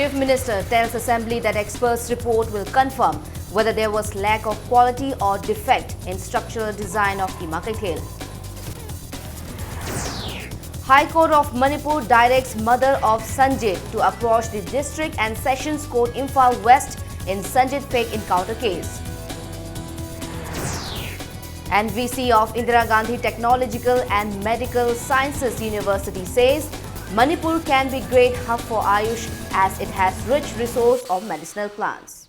Chief Minister tells Assembly that experts' report will confirm whether there was lack of quality or defect in structural design of Imakaikhel. High Court of Manipur directs mother of Sanjit to approach the District and Sessions Court Imphal West in Sanjit fake encounter case. And VC of Indira Gandhi Technological and Medical Sciences University says Manipur can be great hub for Ayush as it has rich resource of medicinal plants.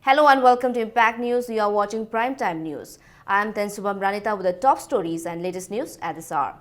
Hello and welcome to Impact News. You are watching Primetime News. I am Tensubam Ranita with the top stories and latest news at this hour.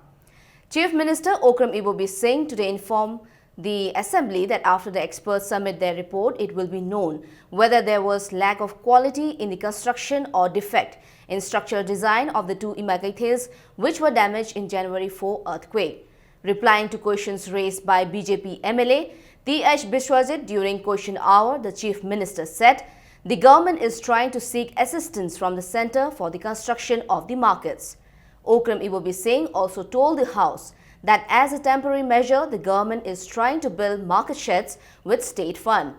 Chief Minister Okram Ibobi Singh today informed the Assembly that after the experts submit their report, it will be known whether there was lack of quality in the construction or defect in structural design of the two Imakaikhels which were damaged in January 4 earthquake. Replying to questions raised by BJP MLA T.H. Biswajit during question hour, the Chief Minister said the government is trying to seek assistance from the centre for the construction of the markets. Okram Ibobi Singh also told the House that as a temporary measure, the government is trying to build market sheds with state fund.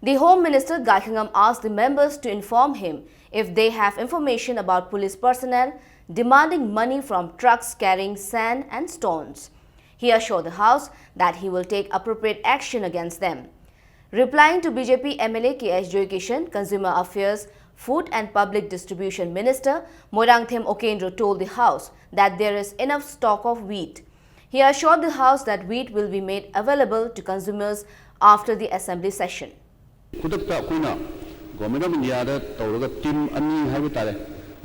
The Home Minister Gaikhangam asked the members to inform him if they have information about police personnel demanding money from trucks carrying sand and stones. He assured the House that he will take appropriate action against them. Replying to BJP MLA K.S. Joykishan, Consumer Affairs, Food and Public Distribution Minister Moirangthem Okendro told the House that there is enough stock of wheat. He assured the House that wheat will be made available to consumers after the Assembly session. Government of India team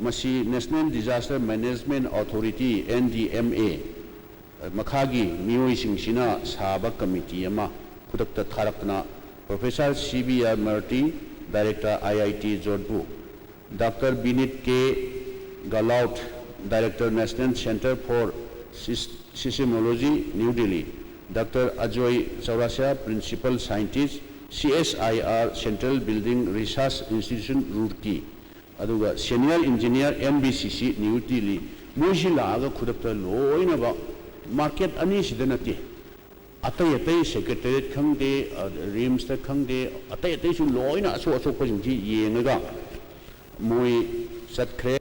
National Disaster Management Authority NDMA Makhagi Miyoi Singshina Saba Committee ama Kudakta Tharakna Professor CBR Murty Director IIT Jodhpur, Dr. Binit K. Galaut, Director National Center for Seismology, New Delhi, Dr. Ajoy Chaurasya, Principal Scientist, CSIR Central Building Research Institution, Roorkee, Aduga Senior Engineer, MBCC, New Delhi, Mujila, Kudapta Loinaba, Market Anish Atay Secretariat Kangde, Rims the Kangde, Atay Loina, so Yenaga, Mui Satkre.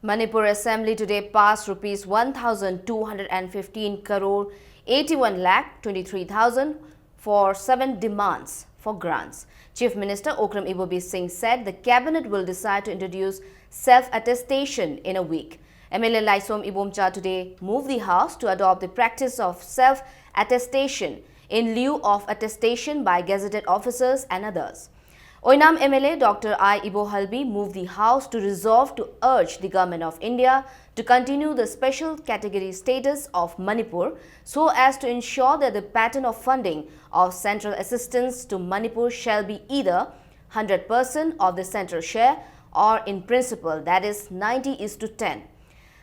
Manipur Assembly today passed rupees 1,215 crore 81 lakh 23,000 for 7 demands for grants. Chief Minister Okram Ibobi Singh said the cabinet will decide to introduce self-attestation in a week. MLA Laisom Ibomcha today moved the House to adopt the practice of self-attestation in lieu of attestation by gazetted officers and others. Oinam MLA Dr. I. Ibo Halbi moved the House to resolve to urge the Government of India to continue the special category status of Manipur so as to ensure that the pattern of funding of central assistance to Manipur shall be either 100% of the central share or in principle, that is 90:10.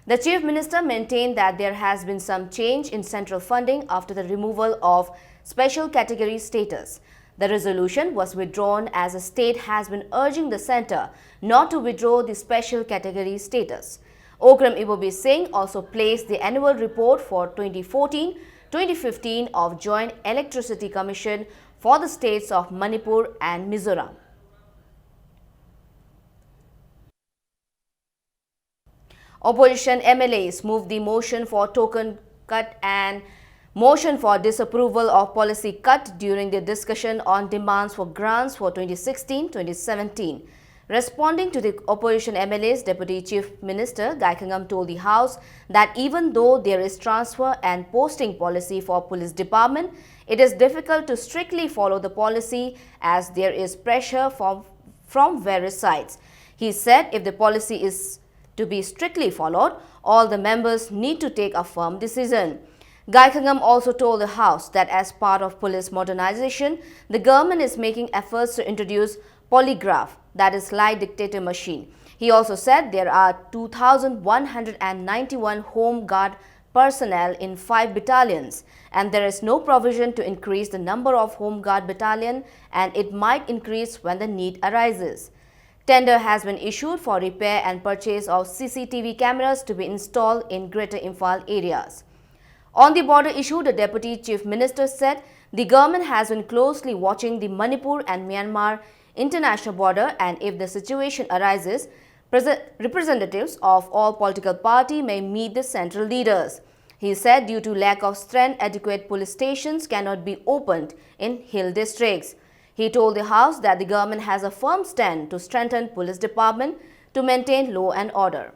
The Chief Minister maintained that there has been some change in central funding after the removal of special category status. The resolution was withdrawn as the state has been urging the centre not to withdraw the special category status. Okram Ibobi Singh also placed the annual report for 2014-2015 of Joint Electricity Commission for the states of Manipur and Mizoram. Opposition MLAs moved the motion for token cut and motion for disapproval of policy cut during the discussion on demands for grants for 2016-2017. Responding to the opposition MLAs, Deputy Chief Minister Gaikhangam told the House that even though there is transfer and posting policy for police department, it is difficult to strictly follow the policy as there is pressure from various sides. He said if the policy is to be strictly followed, all the members need to take a firm decision. Gaikhangam also told the House that as part of police modernization, the government is making efforts to introduce polygraph, that is lie detector machine. He also said there are 2,191 Home Guard personnel in 5 battalions and there is no provision to increase the number of Home Guard battalion and it might increase when the need arises. Tender has been issued for repair and purchase of CCTV cameras to be installed in Greater Imphal areas. On the border issue, the Deputy Chief Minister said The government has been closely watching the Manipur and Myanmar international border, and if the situation arises, representatives of all political parties may meet the central leaders. He said due to lack of strength, adequate police stations cannot be opened in hill districts. He told the House that the government has a firm stand to strengthen police department to maintain law and order.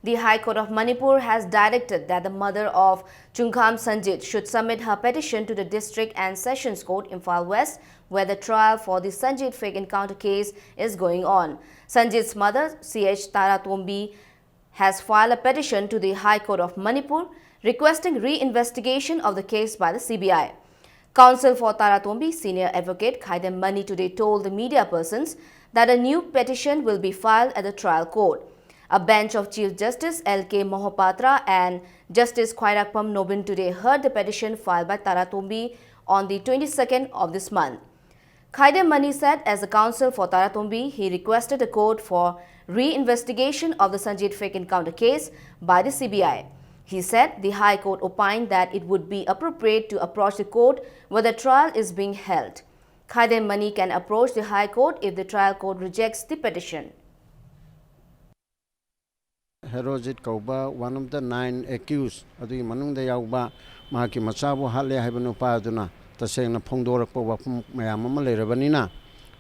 The High Court of Manipur has directed that the mother of Chungkham Sanjit should submit her petition to the District and Sessions Court, Imphal West, where the trial for the Sanjit fake encounter case is going on. Sanjit's mother, C.H. Taratombi, has filed a petition to the High Court of Manipur requesting re-investigation of the case by the CBI. Counsel for Taratombi, senior advocate Khaidem Mani, today told the media persons that a new petition will be filed at the trial court. A bench of Chief Justice L.K. Mohapatra and Justice Khairakpam Nobin today heard the petition filed by Taratombi on the 22nd of this month. Khaidem Mani said as a counsel for Taratombi, he requested the court for re-investigation of the Sanjit fake encounter case by the CBI. He said the High Court opined that it would be appropriate to approach the court where the trial is being held. Khaidem Mani can approach the High Court if the trial court rejects the petition. Herojit Kauba, one of the 9 accused, Adi Manung de Yauba, Maki Masabu Hale Habanu Paduna, Tasena Pondora Mayama Rabanina,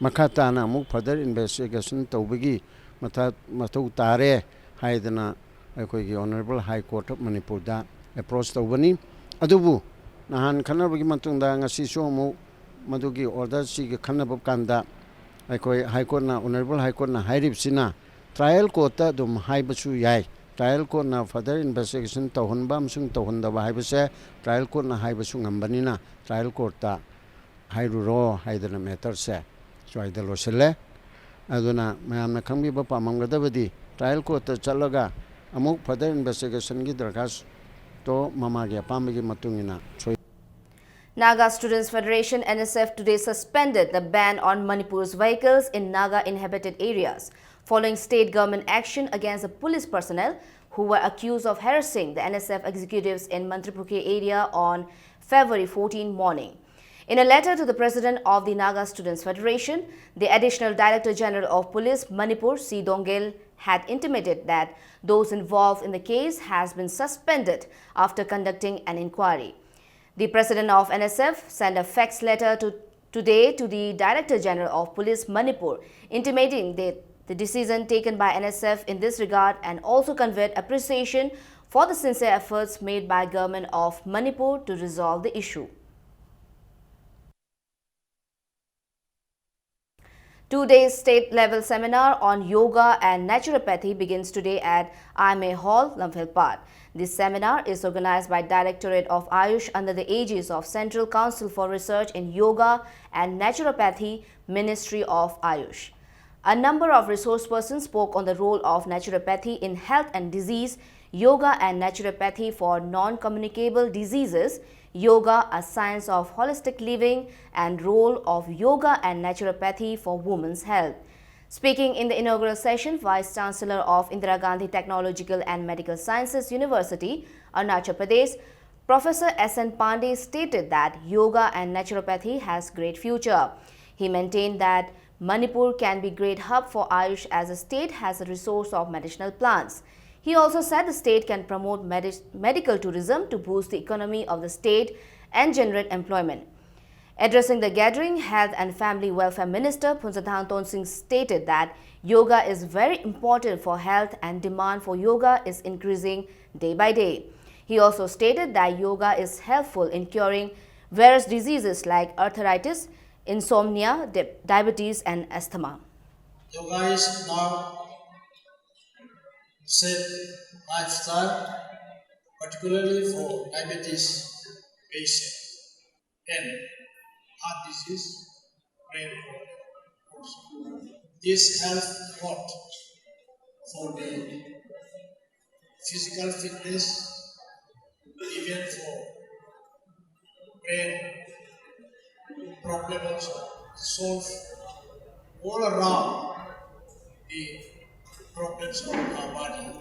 Makatana, Muk further investigation Tobigi, Matu Tare, Haidana, Akoi Honorable High Court of Manipur, approach Tobani, Adubu, Nahan Kanabagi Matunda, Sisomu, Madugi, order Sig Kanabab Kanda, Akoi High Court, Honorable High Court, Hairip Sina. Trial court dum haibasu yai trial court na further investigation tohunba amsung tohundaba haibase trial court na haibasu ngambanina trial court ta hairuro haidana matter se soidalo sele aduna mayamna khangbi ba pamamgadabadi trial court ta chalaga amuk further investigation gi darkhas to mama ge apamgi matungina. Naga Students Federation NSF today suspended the ban on Manipur's vehicles in Naga inhabited areas, following state government action against the police personnel who were accused of harassing the NSF executives in Mantripukhe area on February 14 morning. In a letter to the president of the Naga Students Federation, the Additional Director General of Police Manipur, C. Dongel, had intimated that those involved in the case has been suspended after conducting an inquiry. The president of NSF sent a fax letter today to the Director General of Police Manipur, intimating that the decision taken by NSF in this regard and also conveyed appreciation for the sincere efforts made by government of Manipur to resolve the issue. 2-day state-level seminar on yoga and naturopathy begins today at IMA Hall, Lamphel. This seminar is organized by Directorate of Ayush under the aegis of Central Council for Research in Yoga and Naturopathy, Ministry of Ayush. A number of resource persons spoke on the role of naturopathy in health and disease, yoga and naturopathy for non-communicable diseases, yoga, a science of holistic living, and role of yoga and naturopathy for women's health. Speaking in the inaugural session, Vice Chancellor of Indira Gandhi Technological and Medical Sciences University, Arunachal Pradesh, Professor S.N. Pandey stated that yoga and naturopathy has great future. He maintained that Manipur can be great hub for Ayush as the state has a resource of medicinal plants. He also said the state can promote medical tourism to boost the economy of the state and generate employment. Addressing the gathering, Health and Family Welfare Minister Phuntsatthang Tonsing stated that yoga is very important for health and demand for yoga is increasing day by day. He also stated that yoga is helpful in curing various diseases like arthritis, insomnia, diabetes and asthma. Yoga is now safe lifestyle, particularly for diabetes patients and heart disease, brain also. This helps a lot for the physical fitness, even for brain problems solve all around the problems of our body.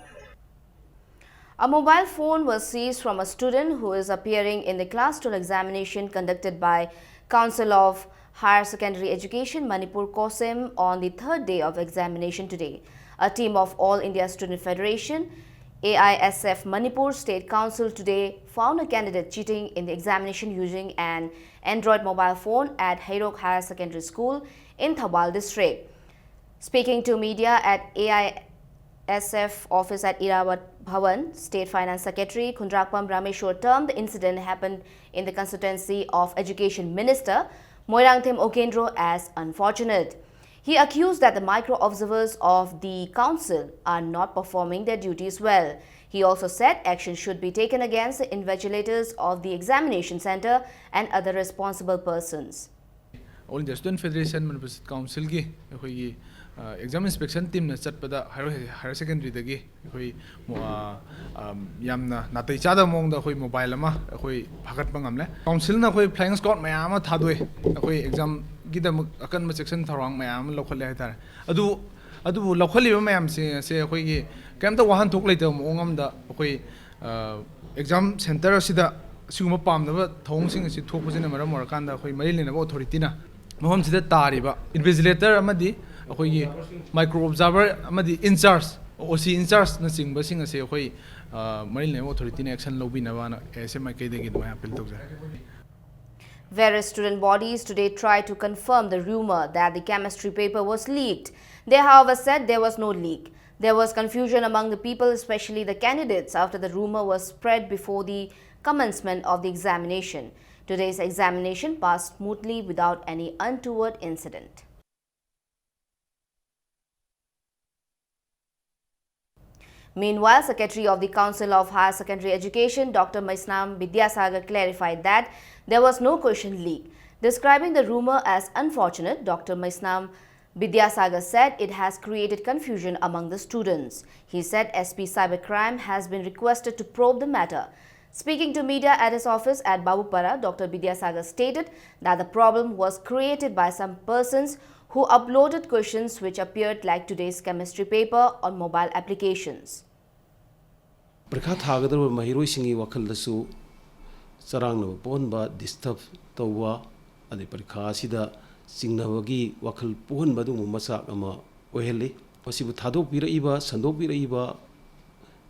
A mobile phone was seized from a student who is appearing in the Class 12 examination conducted by Council of Higher Secondary Education Manipur COSEM on the third day of examination today. A team of All India Student Federation, AISF Manipur State Council today found a candidate cheating in the examination using an Android mobile phone at Hairok Higher Secondary School in Thawal district. Speaking to media at AISF office at Irawat Bhavan, State Finance Secretary Khundrakpam Rameshwar termed the incident happened in the constituency of Education Minister Moirangthem Okendro as unfortunate. He accused that the micro-observers of the council are not performing their duties well. He also said action should be taken against the invigilators of the examination center and other responsible persons. All India Student Federation Manipur State Council ki exam inspection team na chatpada higher secondary dagi yamna natai chada mong da mobile ama phagat pangamle council na flying squad mayam ma thadoi exam gidam akan ma section tharang mayam lokhale hatar adu lokhali mayam se gi kamta wahan thok leite mongam da exam center sida siguma pamna thong sing si thokpasina maram morakanda mari lena authority na moham sida tariba invigilator amadi micro observer amadi in charge OC in charge na sing basing ase mari lena authority na action lobi na wana SMI kai degi dma appeal tawja. Various student bodies today tried to confirm the rumor that the chemistry paper was leaked. They, however, said there was no leak. There was confusion among the people, especially the candidates, after the rumor was spread before the commencement of the examination. Today's examination passed smoothly without any untoward incident. Meanwhile, Secretary of the Council of Higher Secondary Education, Dr. Maisnam Vidyasagar, clarified that there was no question leak. Describing the rumor as unfortunate, Dr. Maisnam Vidyasagar said it has created confusion among the students. He said SP Cybercrime has been requested to probe the matter. Speaking to media at his office at Babupara, Dr. Vidyasagar stated that the problem was created by some persons who uploaded questions which appeared like today's chemistry paper on mobile applications. Parikha thagadar mahiroi singi wakal dasu sarang na pon ba disturb tawwa adi parikha sida singnawagi wakal pon badu masak ama oheli pasibu thadok biraiba sandok biraiba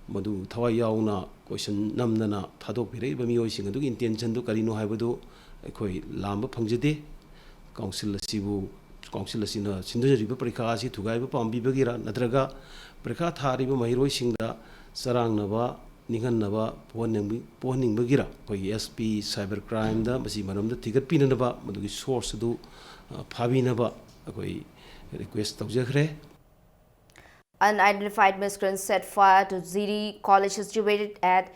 madu thawai yauna question namnana thadok biraiba mioi sing adu intention du karino haibadu ekhoi lamba phangjade council asibu council asina sindajariba parikha asi thugaiba pambibagira nadraga parikha thariba mahiroi singda sarangnaba ninganaba pohningbagira koi SP Cybercrime da masi manamda tigat pinanaba madugi source du phabinaba koi request tawjakhre. Unidentified miscreants set fire to Ziri College situated at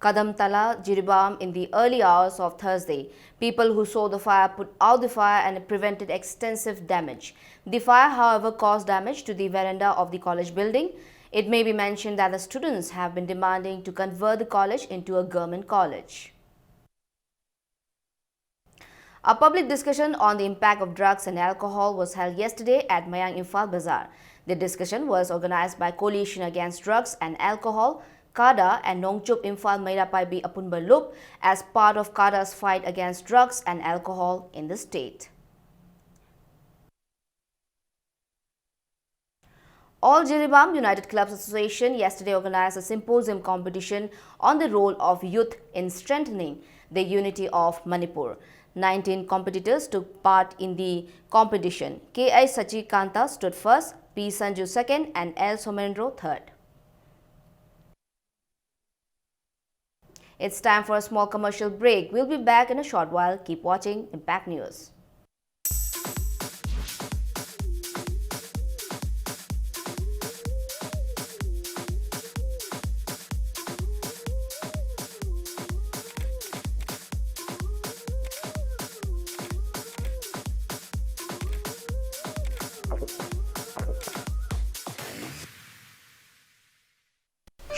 Kadamtala, Jiribam in the early hours of Thursday. People who saw the fire put out the fire and prevented extensive damage. The fire, however, caused damage to the veranda of the college building. It may be mentioned that the students have been demanding to convert the college into a government college. A public discussion on the impact of drugs and alcohol was held yesterday at Mayang Imphal Bazaar. The discussion was organized by Coalition Against Drugs and Alcohol, CADA, and Nongchup Imphal Mairapaibi Apunba Loop as part of CADA's fight against drugs and alcohol in the state. All Jiribam United Clubs Association yesterday organized a symposium competition on the role of youth in strengthening the unity of Manipur. 19 competitors took part in the competition. K.I. Sachikanta stood first, P. Sanju second, and L. Somendro third. It's time for a small commercial break. We'll be back in a short while. Keep watching Impact News.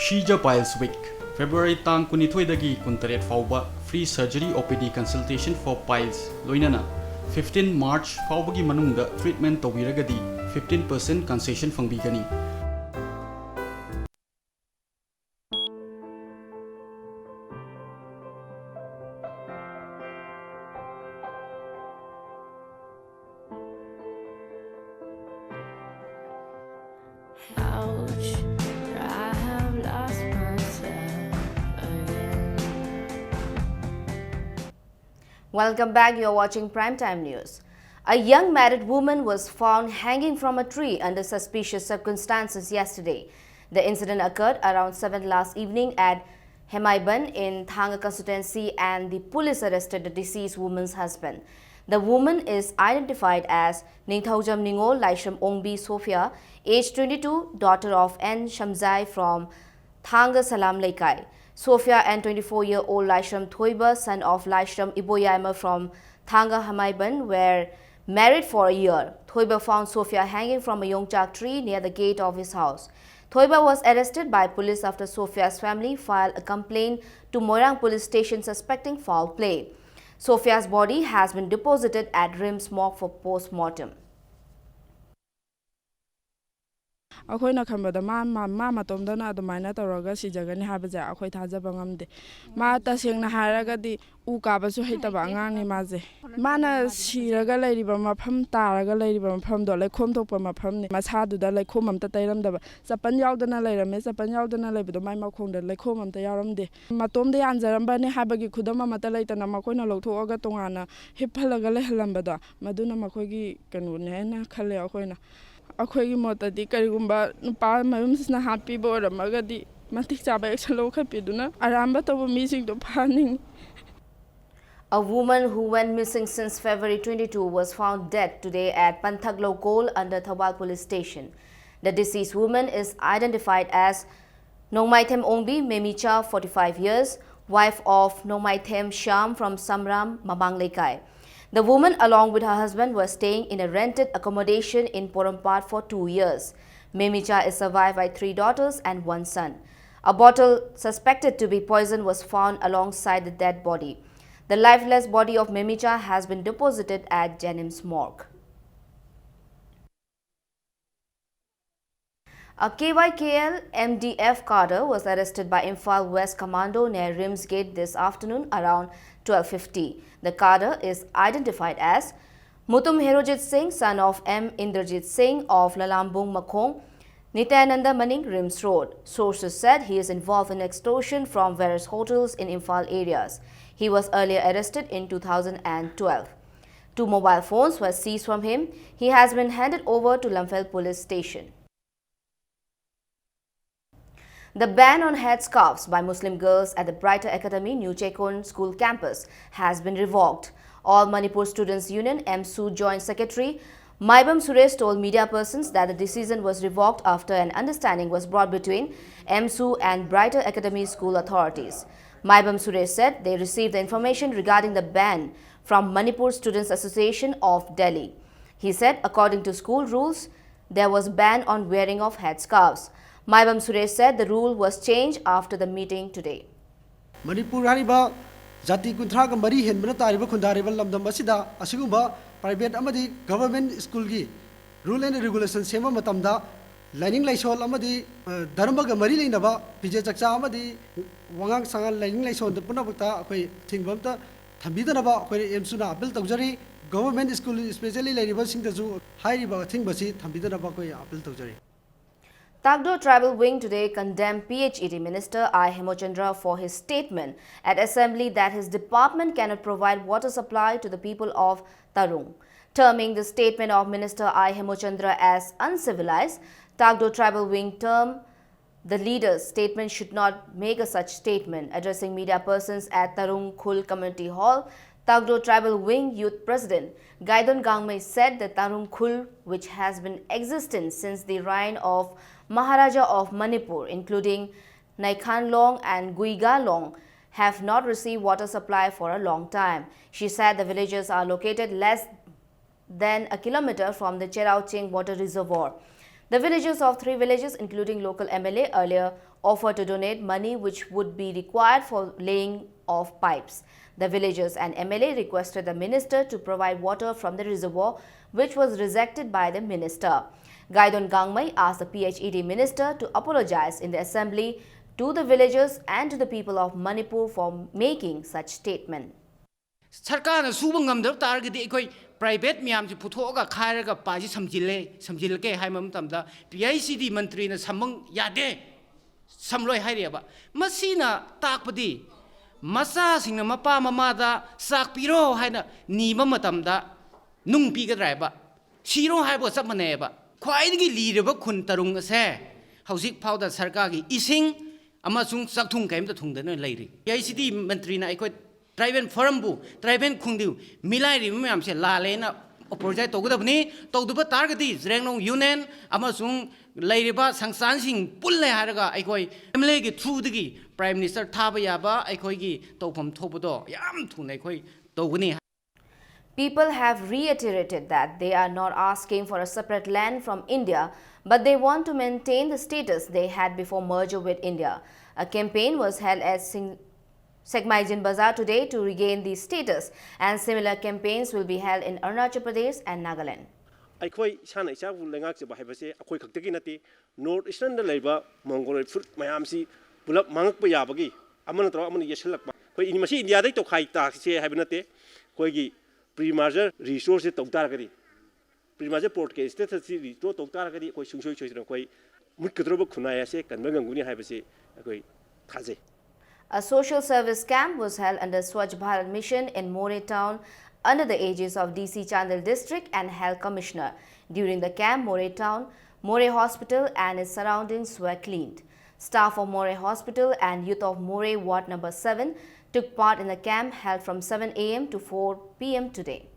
Shija Piles Week, February tang 22 kuntaret fauba free surgery OPD consultation for piles loinana 15 March faubagi manungda treatment tawiragadi 15% concession fangbigani. Ouch, I have lost myself again. Welcome back. You're watching Primetime News. A young married woman was found hanging from a tree under suspicious circumstances yesterday. The incident occurred around 7 last evening at Hemaiban in Thanga constituency, and the police arrested the deceased woman's husband. The woman is identified as Ningthaujam Ningol Laisham Ongbi Sophia, age 22, daughter of N. Shamzai from Thanga Salam Laikai. Sophia and 24-year-old Laisham Thoiba, son of Laisham Iboyaima from Thanga Hamaiban, were married for a year. Thoiba found Sophia hanging from a yongchak tree near the gate of his house. Thoiba was arrested by police after Sophia's family filed a complaint to Moirang police station suspecting foul play. Sophia's body has been deposited at RIMS morgue for post-mortem. अखोइना खंबदा मा मतोमदना अदुमाइना तौरगा सिजगनि हाबजे अखोइ थाजबा ngamde मा तसेंगना हारगादि उ काबसु हेतबा अंगांनि माजे माना सिरगा लैरिबा मफम तारगा लैरिबा मफम दो लैखोम थोकपा मफमनि मसादुदा लैखोम अमता तैरमदबा चपन यावदना लैरमे चपन यावदना लैबदो माइ मखोंदा लैखोम अमता यारमदे मतोमदे यानजरमबानि हाबगी खुदम अमता लैतना मखोइना लौथोगा तोंगाना हिफलगा लैहलमबदो मदुना मखोइगी कनुनेना खले अखोइना अखोइगी मोतदि करिगुंबा नुपा मयुमसिना हापीबो रमगदि मतिक चाबा action लोखपिदुना आरामबा तबो मीसिंग दो फानिंग. A woman who went missing since February 22 was found dead today at Panthaglo Gol under Thawal police station. The deceased woman is identified as Nongmaithem Ongbi Memicha, 45 years, wife of Nongmaithem Sham from Samram, Mabang Laikai. The woman, along with her husband, was staying in a rented accommodation in Porompat for 2 years. Memicha is survived by 3 daughters and 1 son. A bottle suspected to be poison was found alongside the dead body. The lifeless body of Memicha has been deposited at Jennings morgue. A KYKL MDF cadre was arrested by Imphal West Commando near Rims Gate this afternoon around 12:50. The cadre is identified as Mutum Herojit Singh, son of M. Indrajit Singh of Lalambung Makhong, Nityananda Maning, Rims Road. Sources said he is involved in extortion from various hotels in Imphal areas. He was earlier arrested in 2012. 2 mobile phones were seized from him. He has been handed over to Lamphel police station. The ban on headscarves by Muslim girls at the Brighter Academy New Chekon School campus has been revoked. All Manipur Students Union MSU Joint Secretary Maibam Suresh told media persons that the decision was revoked after an understanding was brought between MSU and Brighter Academy school authorities. Maibam Suresh said they received the information regarding the ban from Manipur Students Association of Delhi. He said according to school rules, there was ban on wearing of headscarves. Maibam Suresh said the rule was changed after the meeting today. Manipur hariba jati kunthra ka mari hen bana tariba khundariba lamdam asida asigumba private amadi government school gi rule and regulation sema matamda lining laisol amadi dharma ga mari leinaba pije chakcha amadi wangang sangal lining laisol da punabakta akoi thingbamta thambidanaba akoi emsuna appeal tawjari government school especially lairiba singda ju hairiba thingbasi thambidanaba akoi appeal tawjari. Tagdo Tribal Wing today condemned PHED Minister I. Hemochandra for his statement at Assembly that his department cannot provide water supply to the people of Tarung. Terming the statement of Minister I. Hemochandra as uncivilized, Tagdo Tribal Wing termed the leader's statement should not make a such statement. Addressing media persons at Tarung Khul Community Hall, Tagdo Tribal Wing Youth President Gaidon Gangmei said that Tarung Khul, which has been existent since the reign of Maharaja of Manipur, including Naikhan Long and Guiga Long, have not received water supply for a long time. She said the villages are located less than a kilometer from the Cherauching water reservoir. The villagers of 3 villages, including local MLA, earlier offered to donate money which would be required for laying of pipes. The villagers and MLA requested the minister to provide water from the reservoir, which was rejected by the minister. Gaidon Gangmei asked the PHED minister to apologize in the assembly to the villagers and to the people of Manipur for making such statement. Sarkar na subang ngamdar targadi ikoi private miyam ji puthoga khairaga paji samjilke hai mam tamda PICD mantri na samang yade samloi hairiaba masina takpadi masa singna mapa mamada sakpiro haina niba matamda nung pigadraiba siro haibo sapmaneba khwaidagi lireba khun tarung ase hausik phauda sarkagi ising amasung sakthung kaimta thungdana leiri PICD mantri na aikoi tribal forum bu tribal khungdiu milai ri myam se la lena apologize togudabni togduba targati zrengnong union amasung leiriba sangsan sing pulle haraga aikoi MLA gi through digi prime minister thaba yaba aikoi gi tawpham thobudo yam thuna aikoi toguni. People have reiterated that they are not asking for a separate land from India, but they want to maintain the status they had before merger with India. A campaign was held at Segmaijin Bazaar today to regain the status, and similar campaigns will be held in Arunachal Pradesh and Nagaland. Aikoi sana isa bulengak se bahai base akoi khaktegi nati North Eastern da leiba Mongoloid fruit mayam si bulap mangak pa yabagi amana tro amana yeselak ba koi ini masi India dai to khai ta se hai banate koi gi pre-merger resource to tar gari pre-merger port ke status si to tar gari koi sungsoi choi koi mut kadro ba khunaya se kan banganguni hai base koi thaje. A social service camp was held under Swachh Bharat Mission in More Town under the aegis of DC Chandel District and Health Commissioner. During the camp, More Town, More Hospital and its surroundings were cleaned. Staff of More Hospital and youth of More Ward number 7 took part in the camp held from 7 AM to 4 PM today.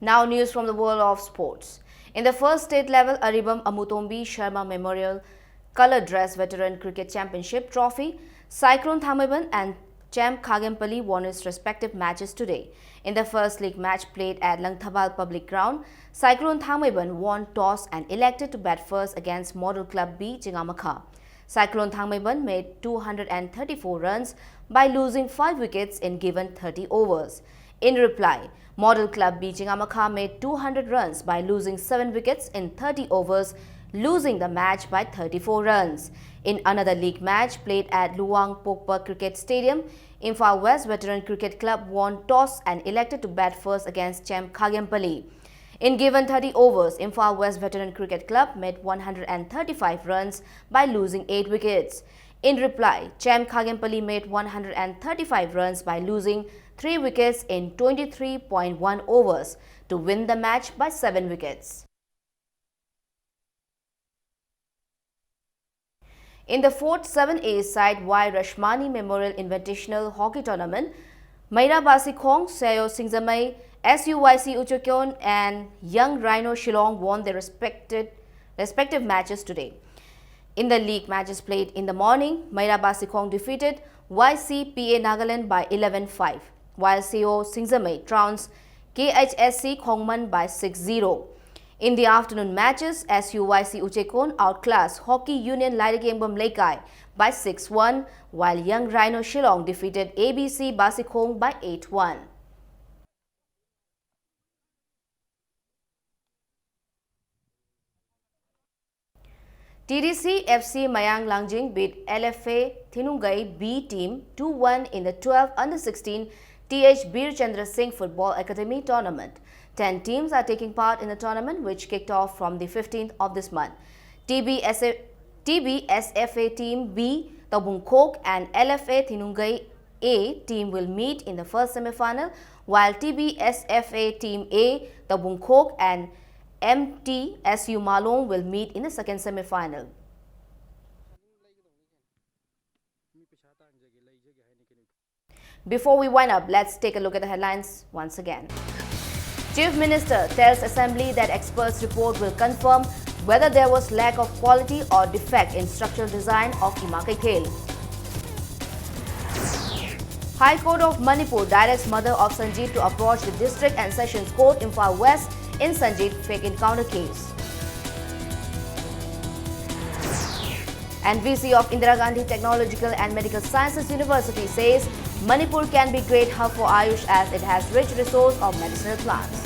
Now news from the world of sports. In the first state level Aribam Amutombi Sharma Memorial Color Dress Veteran Cricket Championship Trophy, Cyclone Thammaiband and Champ Khagempally won its respective matches today. In the first league match played at Langthabal Public Ground, Cyclone Thammaiband won toss and elected to bat first against Model Club B Chingamakha. Cyclone Thammaiband made 234 runs by losing 5 wickets in given 30 overs. In reply, Model Club B Chingamakha made 200 runs by losing 7 wickets in 30 overs, losing the match by 34 runs. In another league match played at Luang Pokpa Cricket Stadium, Imphal West Veteran Cricket Club won toss and elected to bat first against Champ Khagempally. In given 30 overs, Imphal West Veteran Cricket Club made 135 runs by losing 8 wickets. In reply, Champ Khagempally made 135 runs by losing 3 wickets in 23.1 overs to win the match by 7 wickets. In the 4th 7A side Y Rashmani Memorial Invitational Hockey Tournament, Maira Basikong, Sayo Singzamai, SUYC Uchukyon and Young Rhino Shillong won their respective matches today. In the league matches played in the morning, Maira Basikong defeated YCPA Nagaland by 11-5, while Sayo Singzamai trounced KHSC Khongman by 6-0. In the afternoon matches, SUYC Uchekon outclassed Hockey Union Lairikembam Leikai by 6-1, while Young Rhino Shillong defeated ABC Basikong by 8-1. TDC FC Mayang Langjing beat LFA Thinungai B team 2-1 in the 12th Under-16 TH Bir Chandra Singh Football Academy tournament. 10 teams are taking part in the tournament, which kicked off from the 15th of this month. TBSFA Team B, Tabung Kok and LFA Thinungai A team will meet in the first semi-final, while TBSFA Team A, Tabung Kok and MTSU Malong will meet in the second semi-final. Before we wind up, let's take a look at the headlines once again. Chief Minister tells Assembly that experts' report will confirm whether there was lack of quality or defect in structural design of Imakai Khel. High Court of Manipur directs mother of Sanjeev to approach the District and Sessions Court Imphal West in Sanjeev fake encounter case. And VC of Indira Gandhi Technological and Medical Sciences University says Manipur can be a great hub for Ayush as it has rich resource of medicinal plants.